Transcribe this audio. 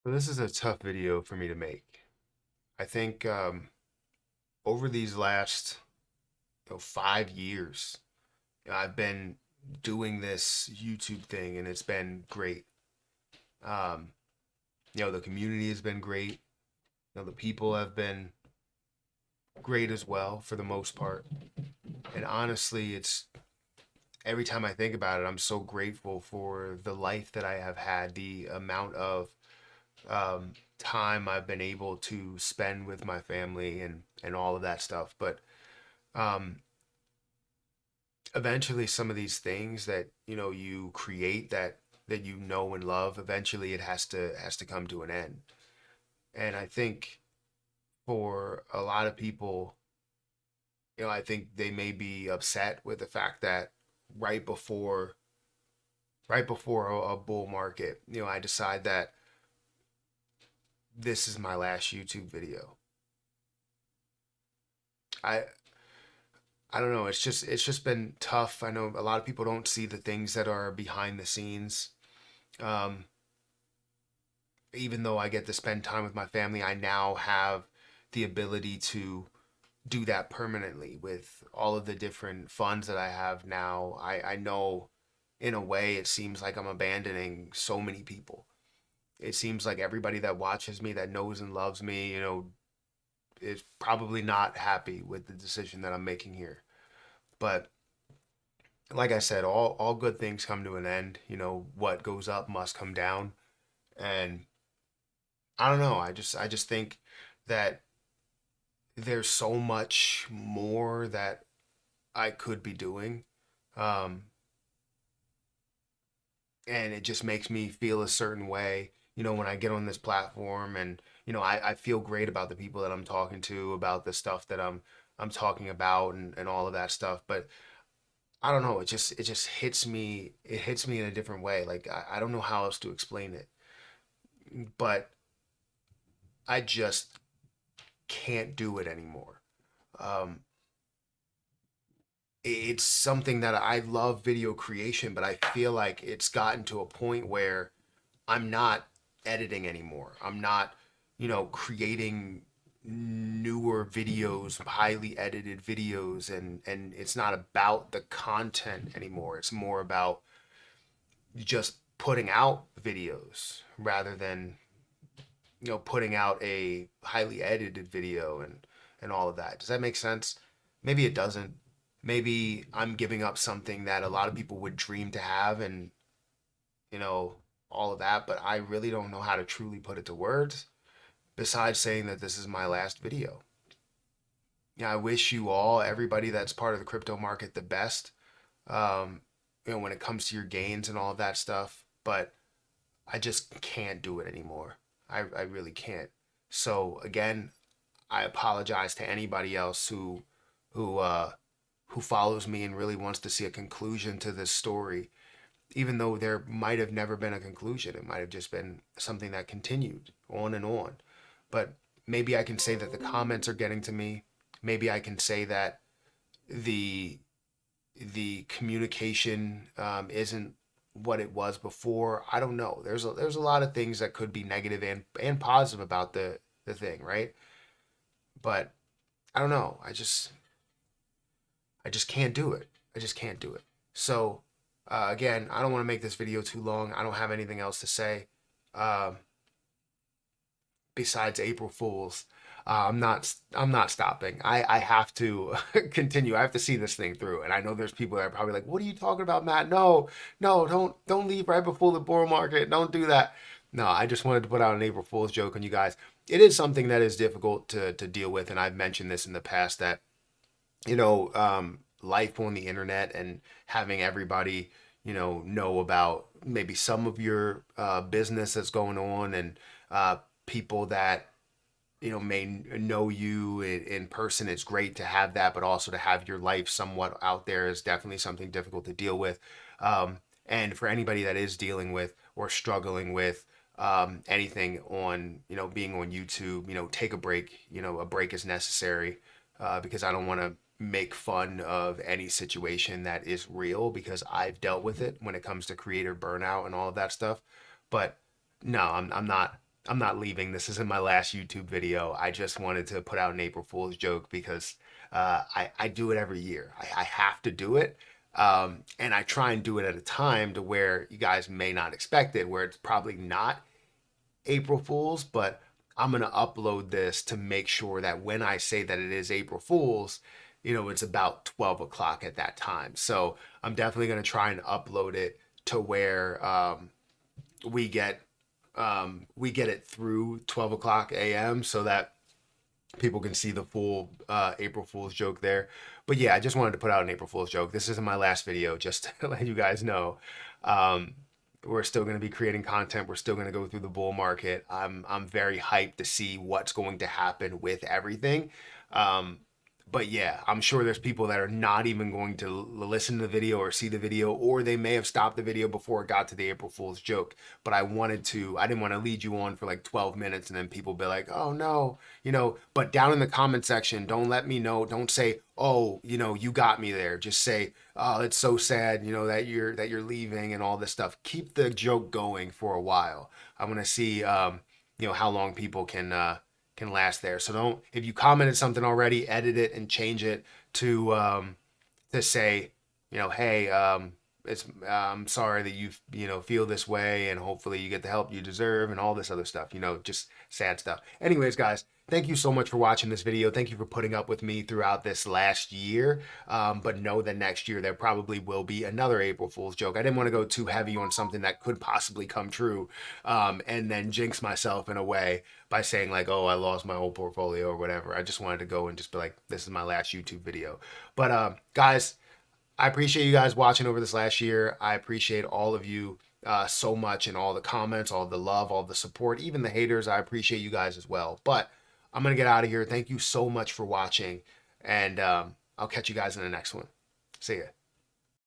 So this is a tough video for me to make. I think over these last 5 years, I've been doing this YouTube thing, and it's been great. Um, the community has been great. The people have been great as well for the most part. And honestly, it's every time I think about it, I'm so grateful for the life that I have had, the amount of time I've been able to spend with my family and all of that stuff. But um, eventually, some of these things that you create that you know and love, eventually it has to come to an end. And I think for a lot of people, I think they may be upset with the fact that right before right before a bull market, I decide that this is my last YouTube video. I I don't know. It's just been tough. I know a lot of people don't see the things that are behind the scenes. Um, Even though I get to spend time with my family, I now have the ability to do that permanently with all of the different funds that I have now. I know in a way it seems like I'm abandoning so many people. It seems like everybody that watches me, that knows and loves me, is probably not happy with the decision that I'm making here. But like I said, all good things come to an end. What goes up must come down. And I don't know. I just think that there's so much more that I could be doing. Um, and it just makes me feel a certain way, when I get on this platform and, I feel great about the people that I'm talking to, about the stuff that I'm talking about and all of that stuff. But I don't know, it just hits me in a different way. Like I don't know how else to explain it. But I just can't do it anymore. Um, it's something that I love video creation, but I feel like it's gotten to a point where I'm not editing anymore. I'm not, creating newer videos, highly edited videos, and it's not about the content anymore. It's more about just putting out videos rather than putting out a highly edited video and all of that. Does that make sense? Maybe it doesn't. Maybe I'm giving up something that a lot of people would dream to have, and you know all of that, but I really don't know how to truly put it to words besides saying that this is my last video. Yeah, I wish you all, everybody that's part of the crypto market, the best. Um, when it comes to your gains and all of that stuff, but I just can't do it anymore. I really can't. So again, I apologize to anybody else who uh who follows me and really wants to see a conclusion to this story, even though there might have never been a conclusion. It might have just been something that continued on and on. But maybe I can say that the comments are getting to me. Maybe I can say that the the communication isn't what it was before. I don't know. There's a lot of things that could be negative and positive about the thing, right? But I don't know. I just can't do it. I just can't do it. So again, I don't want to make this video too long. I don't have anything else to say besides April Fools. I'm not stopping. I have to continue. I have to see this thing through. And I know there's people that are probably like, "What are you talking about, Matt? No, no, don't leave right before the bull market. Don't do that." No, I just wanted to put out an April Fool's joke on you guys. It is something that is difficult to deal with, and I've mentioned this in the past that life on the internet and having everybody, know about maybe some of your business that's going on, and people that, may know you in person. It's great to have that, but also to have your life somewhat out there is definitely something difficult to deal with. And for anybody that is dealing with or struggling with anything on, being on YouTube, take a break. A break is necessary because I don't want to make fun of any situation that is real because I've dealt with it when it comes to creator burnout and all of that stuff. But no, I'm not. I'm not leaving. This isn't my last YouTube video. I just wanted to put out an April Fool's joke because I do it every year. I have to do it. And I try and do it at a time to where you guys may not expect it, where it's probably not April Fool's, but I'm going to upload this to make sure that when I say that it is April Fool's, it's about 12 o'clock at that time. So I'm definitely going to try and upload it to where we get it through 12 o'clock a.m. so that people can see the full April Fool's joke there. But yeah, I just wanted to put out an April Fool's joke. This isn't my last video, just to let you guys know. We're still going to be creating content. We're still going to go through the bull market. I'm very hyped to see what's going to happen with everything. But yeah, I'm sure there's people that are not even going to listen to the video or see the video, or they may have stopped the video before it got to the April Fool's joke. But I didn't want to lead you on for like 12 minutes and then people be like, oh no, but down in the comment section, don't let me know. Don't say, oh, you got me there. Just say, oh, it's so sad, that you're leaving and all this stuff. Keep the joke going for a while. I want to see, how long people can last there. So if you commented something already, edit it and change it to say, hey, I'm sorry that you feel this way, and hopefully you get the help you deserve and all this other stuff, just sad stuff. Anyways, guys, thank you so much for watching this video. Thank you for putting up with me throughout this last year. But know that next year there probably will be another April Fool's joke. I didn't want to go too heavy on something that could possibly come true, and then jinx myself in a way by saying like, oh, I lost my whole portfolio or whatever. I just wanted to go and just be like, this is my last YouTube video. But guys, I appreciate you guys watching over this last year. I appreciate all of you so much, and all the comments, all the love, all the support, even the haters. I appreciate you guys as well. But I'm going to get out of here. Thank you so much for watching, and I'll catch you guys in the next one. See ya.